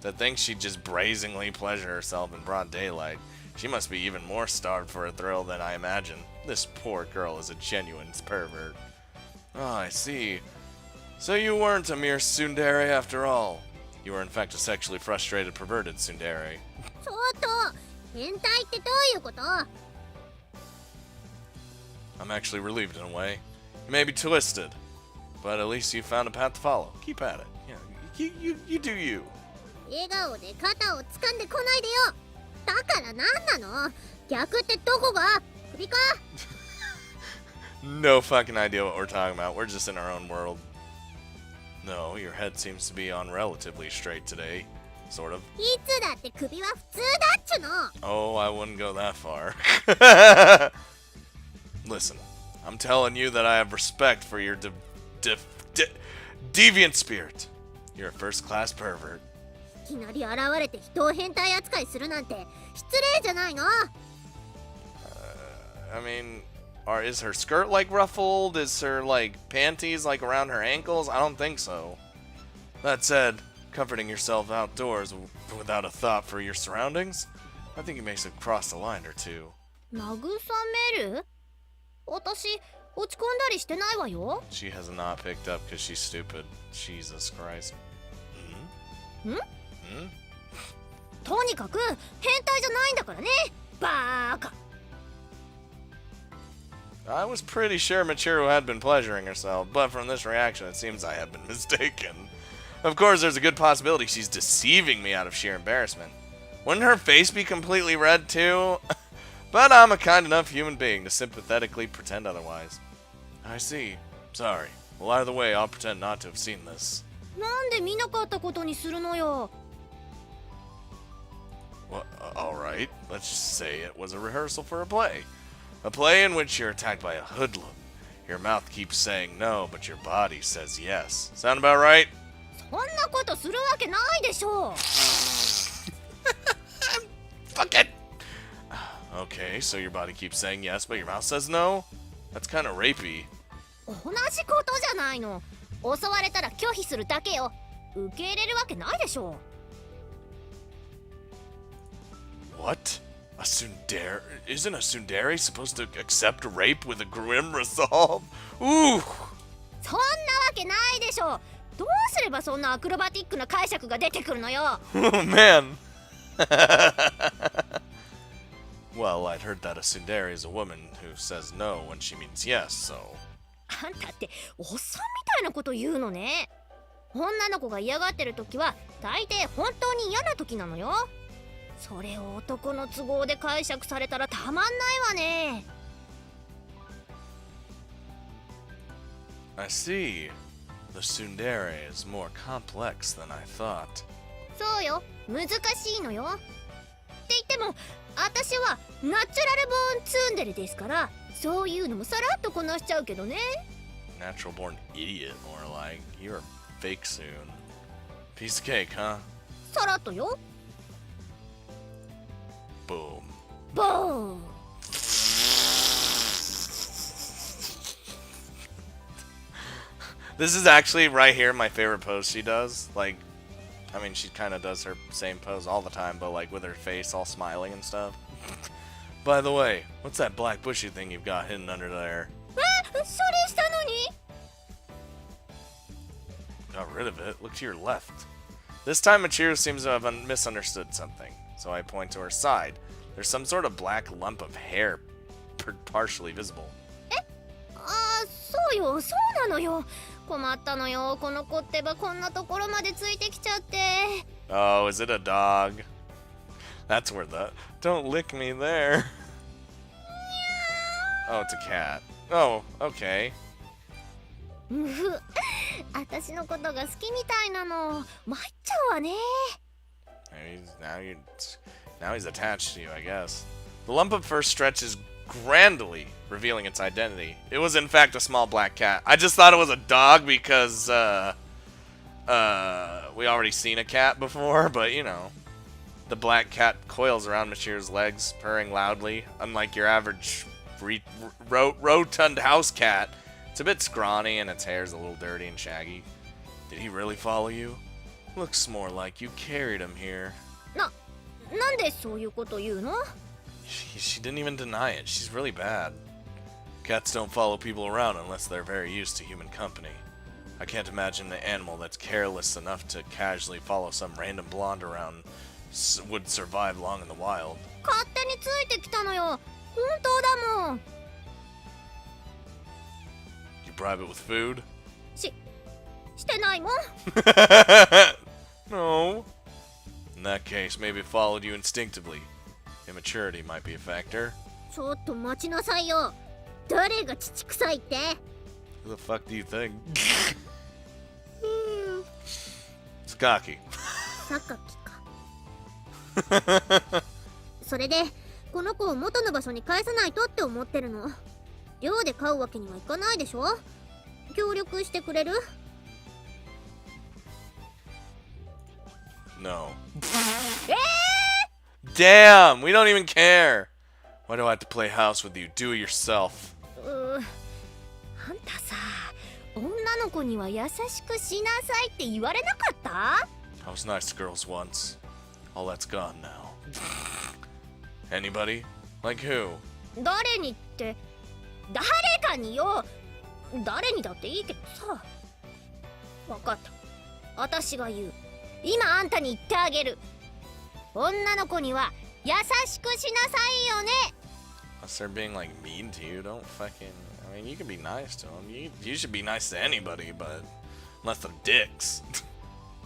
To think she'd just brazenly pleasure herself in broad daylight. She must be even more starved for a thrill than I imagine. This poor girl is a genuine pervert. Oh, I see. So you weren't a mere tsundere after all. You were in fact a sexually frustrated, perverted tsundere. ちょっと変態ってどういうこと？ I'm actually relieved in a way. You may be twisted, but at least you found a path to follow. Keep at it. Yeah, you do you. 笑顔で肩を掴んでこないでよ。だから何なの？逆ってどこが？首か？ No fucking idea what we're talking about. We're just in our own world. No, your head seems to be on relatively straight today. Sort of. いつだって首は普通だっちゅの。 Oh, I wouldn't go that far. Listen, I'm telling you that I have respect for your deviant spirit. You're a first-class pervert. いきなり現れて人を変態扱いするなんて失礼じゃないの？ I mean, is her skirt like ruffled? Is her like panties like around her ankles? I don't think so. That said, comforting yourself outdoors without a thought for your surroundings, I think you may have crossed a line or two. 慰める？私落ち込んだりしてないわよ。 She has not picked up because she's stupid. Jesus Christ. とにかく変態じゃないんだからね。バーカ。 I was pretty sure Michiru had been pleasuring herself, but from this reaction it seems I have been mistaken. Of course, there's a good possibility she's deceiving me out of sheer embarrassment. Wouldn't her face be completely red too? But I'm a kind enough human being to sympathetically pretend otherwise. I see. Sorry. Well, either way, I'll pretend not to have seen this. なんで見なかったことにするのよ。 Well, alright. Let's just say it was a rehearsal for a play. A play in which you're attacked by a hoodlum. Your mouth keeps saying no, but your body says yes. Sound about right? そんなことするわけないでしょう。 Fuck it! Okay, so your body keeps saying yes, but your mouth says no? That's kind of rapey. 同じことじゃないの。襲われたら拒否するだけよ。受け入れるわけないでしょう。 What? A tsundere? Isn't a tsundere supposed to accept rape with a grim resolve? Ooh! そんなわけないでしょう。どうすればそんなアクロバティックな解釈が出てくるのよ。 Oh, man! Well, I'd heard that a tsundere is a woman who says no when she means yes, so... あんたっておっさんみたいなこと言うのね。女の子が嫌がってる時は大抵本当に嫌な時なのよ。それを男の都合で解釈されたらたまんないわね。 I see. The tsundere is more complex than I thought. そうよ、難しいのよ。って言っても私はナチュラルボーンツンデレですから、そういうのもさらっとこなしちゃうけどね。 Natural born idiot, more like. You're fake soon. Piece of cake, huh? さらっとよ。 Boom. ボーン。 This is actually right here my favorite pose she does. Like, I mean, she kind of does her same pose all the time, but like with her face all smiling and stuff. By the way, what's that black bushy thing you've got hidden under there? それしたのに。 Got rid of it. Look to your left. This time Michiru seems to have misunderstood something, so I point to her side. There's some sort of black lump of hair partially visible. ああ、そうよ、そうなのよ。困ったのよ。この子ってばこんなところまでついてきちゃって。 Oh, is it a dog? That's where the... Don't lick me there. Oh, it's a cat. Oh, okay. うふ、私のことが好きみたいなの。参っちゃうわね。 Now he's attached to you, I guess. The lump of fur stretches grandly, revealing its identity. It was in fact a small black cat. I just thought it was a dog because we already seen a cat before, but you know. The black cat coils around Michiru's legs, purring loudly, unlike your average rotund house cat. It's a bit scrawny and its hair's a little dirty and shaggy. Did he really follow you? Looks more like you carried him here. なんでそういうこと言うの？ She didn't even deny it. She's really bad. Cats don't follow people around unless they're very used to human company. I can't imagine an animal that's careless enough to casually follow some random blonde around would survive long in the wild. 勝手についてきたのよ。本当だもん。 You bribe it with food? してないもん。 No. In that case, maybe it followed you instinctively. Immaturity might be a factor. ちょっと待ちなさいよ。誰が乳臭いって？ Who the fuck do you think? Sakaki. さかきか。それでこの子を元の場所に返さないとって思ってるの。寮で飼うわけにはいかないでしょ。協力してくれる？ No. Damn! We don't even care! Why do I have to play house with you? Do it yourself. あんたさ、女の子には優しくしなさいって言われなかった？ I was nice to girls once. All that's gone now. Anybody? Like who? 誰にって、誰かによ。誰にだっていいけどさ。わかった。私が言う。今あんたに言ってあげる。女の子には優しくしなさいよね。Unless they're being like mean to you, don't fucking. I mean, you can be nice to them. You should be nice to anybody, but unless they're dicks.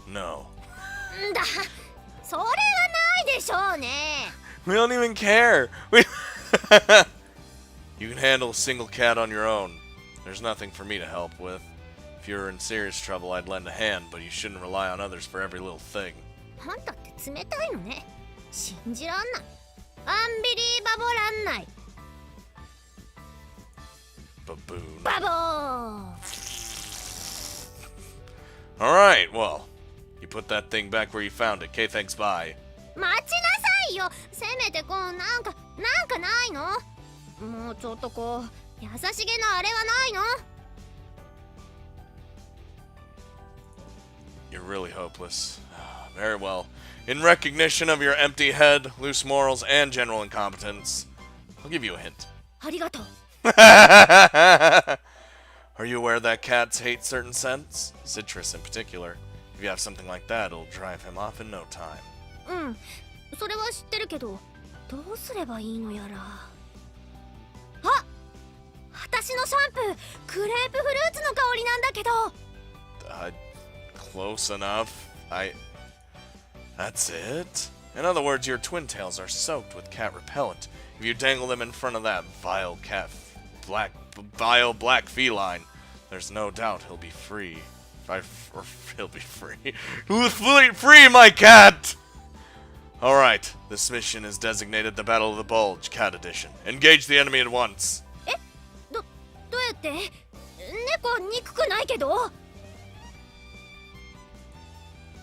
No. んだ、それはないでしょうね。We don't even care. You can handle a single cat on your own. There's nothing for me to help with. If you were in serious trouble, I'd lend a hand, but you shouldn't rely on others for every little thing. あんたって冷たいのね。信じらんない。アンビリーバボらんない。Baboon. バボー。 Alright, well, you put that thing back where you found it. Okay, thanks, bye. 待ちなさいよ。せめてこうなんかないの？もうちょっとこう優しげなあれはないの？ You're really hopeless. Very well. In recognition of your empty head, loose morals, and general incompetence, I'll give you a hint. ありがとう。Are you aware that cats hate certain scents? Citrus in particular. If you have something like that, it'll drive him off in no time. うん、それは知ってるけど、どうすればいいのやら。あ、私のシャンプー、クレープフルーツの香りなんだけど。Close enough. That's it? In other words, your twin tails are soaked with cat repellent. If you dangle them in front of that vile black feline, there's no doubt he'll be free. He'll be free. Free my cat! Alright, this mission is designated the Battle of the Bulge, Cat Edition. Engage the enemy at once. どうやって？猫憎くないけど。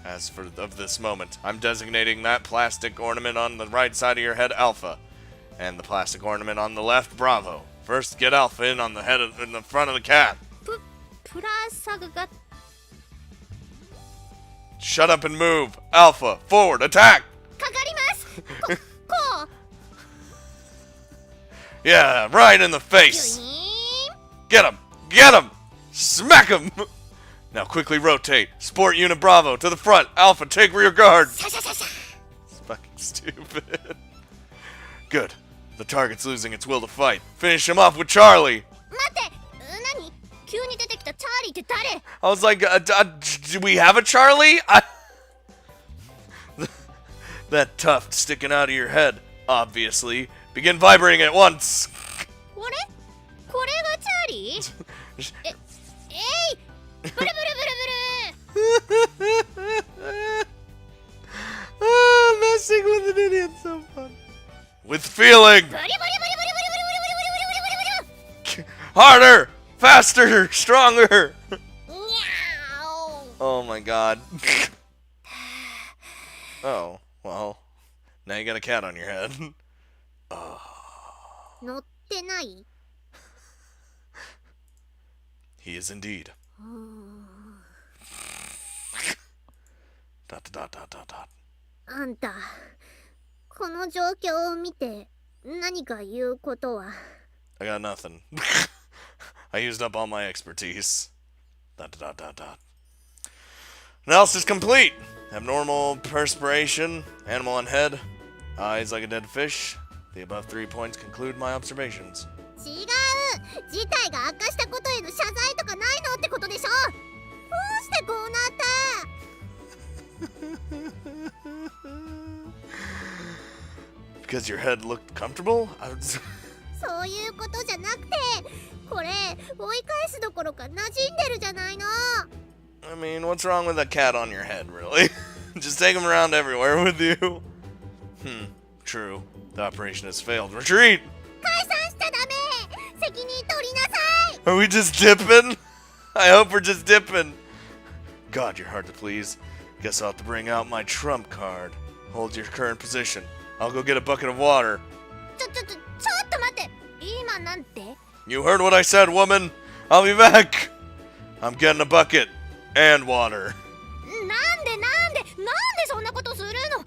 As for of this moment, I'm designating that plastic ornament on the right side of your head Alpha, and the plastic ornament on the left Bravo. First, get Alpha in on the head in the front of the cat. プラサグが。 Shut up and move. Alpha, forward, attack. かかります。こう。 Yeah, right in the ギュ face. イーン。 Get him! Get him! Smack him! Now quickly rotate. Sport Unit Bravo to the front. Alpha, take rear guard. シャシャシャシャ。 It's fucking stupid. Good. The target's losing its will to fight. Finish him off with Charlie. 待って、何？急に出てきたチャーリーって誰？ I was like, do we have a Charlie? That tuft sticking out of your head, obviously. Begin vibrating at once. これがチャーリー？えい！ブルブルブルブル。 Messing with an idiot so fun. With feeling. ブリブリブリブリブリブリブリブリブリブリ。 Harder, faster, stronger. にゃー。 Oh my god. Oh, well. Now you got a cat on your head. 乗ってない？ He is indeed. Dot dot dot dot dot. あんた、この状況を見て何か言うことは？ I got nothing. I used up all my expertise. Dot dot dot dot. Analysis complete. Abnormal perspiration, animal on head, eyes like a dead fish. The above 3 points conclude my observations. 違う、事態が悪化したことへの謝罪とかないのってことでしょ。どうしてこうなった？ Because your head looked comfortable? そういうことじゃなくて、これ追い返すどころか馴染んでるじゃないの。 I mean, what's wrong with a cat on your head, really? Just take him around everywhere with you. True. The operation has failed. Retreat! 解散しちゃダメ。責任取りなさい。 Are we just dipping? I hope we're just dipping. God, you're hard to please. Guess I'll have to bring out my trump card. Hold your current position. I'll go get a bucket of water. ちょっと待って。今なんて？ You heard what I said, woman. I'll be back. I'm getting a bucket and water. なんでそんなことするの。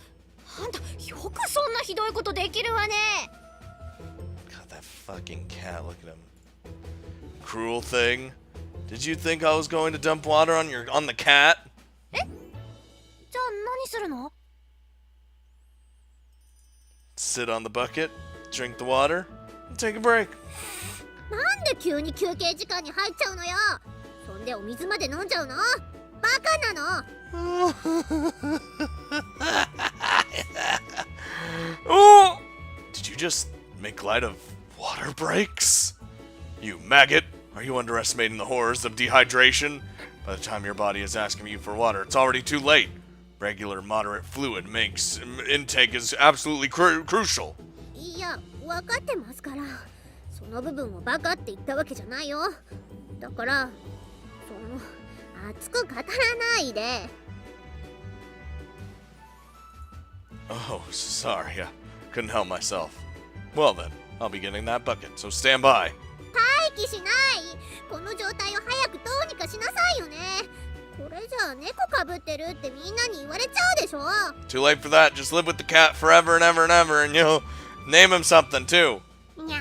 あんたよくそんなひどいことできるわね。 God, that fucking cat, look at him. Cruel thing. Did you think I was going to dump water on the cat? じゃあ何するの。 Sit on the bucket, drink the water, and take a break. なんで急に休憩時間に入っちゃうのよ。そんでお水まで飲んじゃうの。バカなの。Oh! Did you just make light of water breaks? You maggot! Are you underestimating the horrors of dehydration? By the time your body is asking you for water, it's already too late. Regular moderate fluid intake is absolutely crucial. いや、分かってますから。その部分をバカって言ったわけじゃないよ。だから、熱く語らないで。Oh, sorry. I couldn't help myself. Well then, I'll be getting that bucket, so stand by. 待機しない。この状態を早くどうにかしなさいよね。これじゃあ猫かぶってるってみんなに言われちゃうでしょ。 Too late for that. Just live with the cat forever and ever and ever, and you'll name him something too. にゃ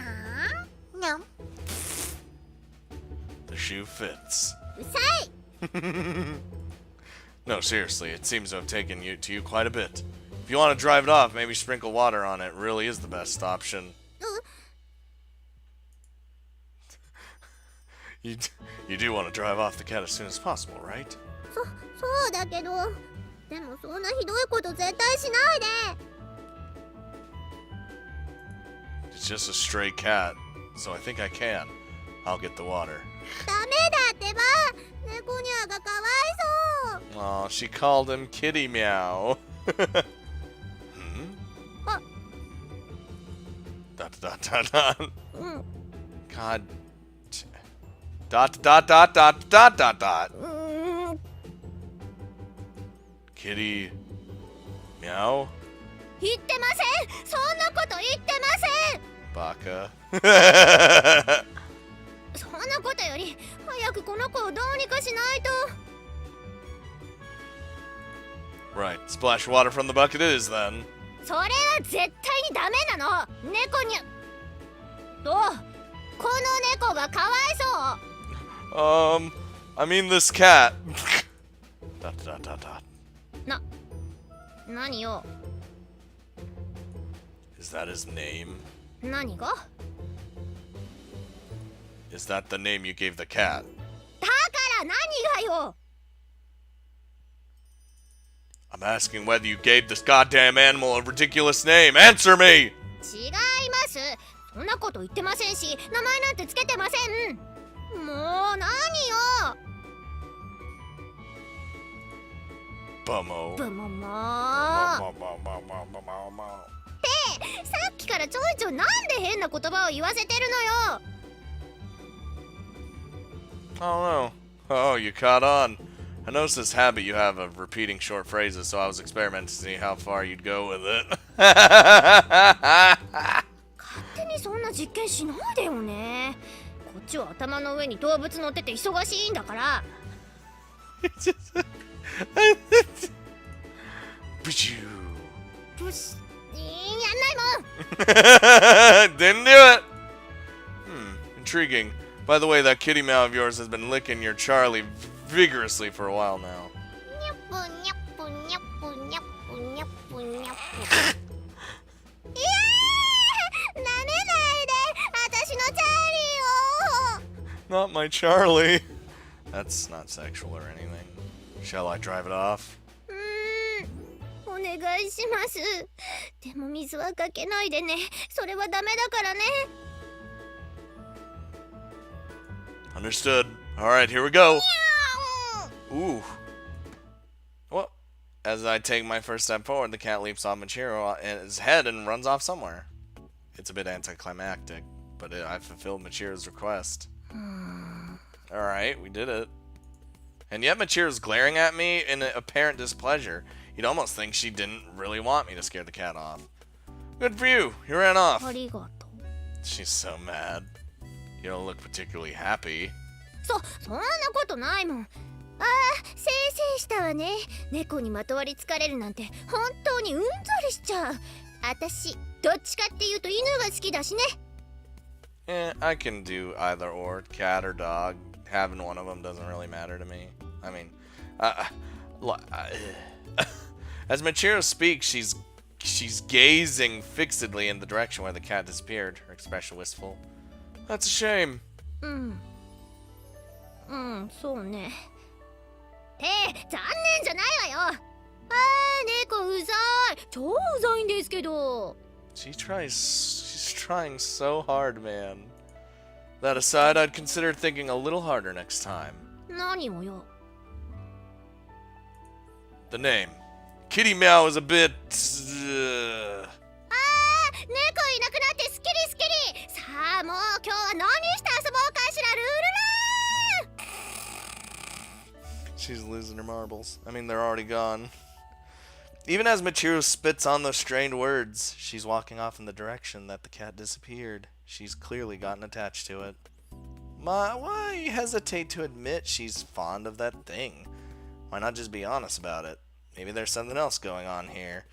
ーにゃん。 The shoe fits. うさい。 No, seriously, it seems to have taken you quite a bit. If you want to drive it off, maybe sprinkle water on it. Really is the best option. You do want to drive off the cat as soon as possible, right? そうだけど、でもそんなひどいこと絶対しないで。 It's just a stray cat, so I think I can. I'll get the water. ダメだってば。猫ニャーがかわいそう。 Aw, she called him Kitty Meow. Hmm? Dot dot dot dot. うん。 God. Dot dot dot dot dot dot dot. Kitty Meow? 言ってません。そんなこと言ってません。 Baka. そんなことより早くこの子をどうにかしないと。 Right, splash water from the bucket it is then. それは絶対にダメなの。猫にとこの猫がかわいそう。 I mean this cat. Dot dot dot dot. 何よ。 Is that his name? 何が。 Is that the name you gave the cat? だから何がよ。 I'm asking whether you gave this goddamn animal a ridiculous name. Answer me! 違います。そんなこと言ってませんし、名前なんてつけてません。もう何よ。 Bummo. ブモモさっきからちょいちょいなんで変な言葉を言わせてるのよ。 Oh no. Oh, you caught on. I noticed this habit you have of repeating short phrases, so I was experimenting to see how far you'd go with it. 勝手にそんな実験しないでよね。こっちは頭の上に動物乗ってて忙しいんだから。 Pshoo. やんないもん。 Didn't do it. Intriguing. By the way, that kitty meow of yours has been licking your Charlie vigorously for a while now. にゃぷにゃぷにゃぷにゃぷにゃぷにゃぷ。舐めないで。私のチャーリーを。 Not my Charlie. That's not sexual or anything. Shall I drive it off? お願いします。でも水はかけないでね。それはダメだからね。 Understood. Alright, here we go. Ooh. Well, as I take my first step forward, the cat leaps off Machiro and his head and runs off somewhere. It's a bit anticlimactic, but I fulfilled Machiro's request. Alright, we did it. And yet Machiro's glaring at me in apparent displeasure. You'd almost think she didn't really want me to scare the cat off. Good for you. You ran off. ありがとう。 She's so mad. You don't look particularly happy. そんなことないもん。ああ、せいせいしたわね。猫にまとわりつかれるなんて本当にうんざりしちゃう。私どっちかっていうと犬が好きだしね。I can do either or, cat or dog. Having one of them doesn't really matter to me. I mean, as Michiru speaks, she's gazing fixedly in the direction where the cat disappeared, her expression wistful. That's a shame. そうね。残念じゃないわよ。猫うざい。超うざいんですけど。She's trying so hard, man. That aside, I'd consider thinking a little harder next time. 何をよ。The name. Kitty Meow is a bit... 猫いなくなってスキリスキリ。さあもう今日は何して遊ぼうかしら、ルルル。 She's losing her marbles. I mean, they're already gone. Even as Michiru spits on those strained words, she's walking off in the direction that the cat disappeared. She's clearly gotten attached to it. Why hesitate to admit she's fond of that thing? Why not just be honest about it? Maybe there's something else going on here.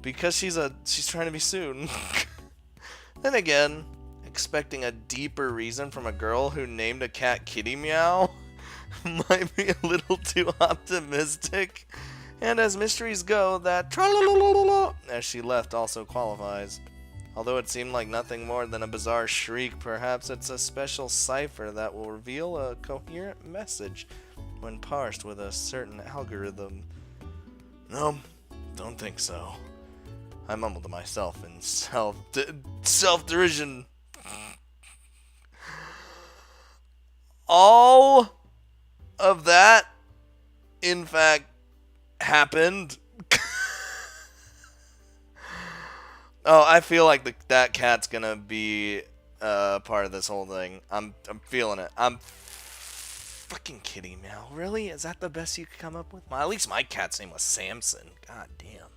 Because she's trying to be soon. Then again, expecting a deeper reason from a girl who named a cat Kitty Meow might be a little too optimistic. And as mysteries go, that tra-la-la-la-la as she left also qualifies. Although it seemed like nothing more than a bizarre shriek, perhaps it's a special cipher that will reveal a coherent message when parsed with a certain algorithm. No, don't think so. I mumbled to myself in self-derision. All of that, in fact, happened. Oh, I feel like that cat's gonna be part of this whole thing. I'm feeling it. I'm fucking Kitty Meow. Really? Is that the best you could come up with? Well, at least my cat's name was Samson. God damn.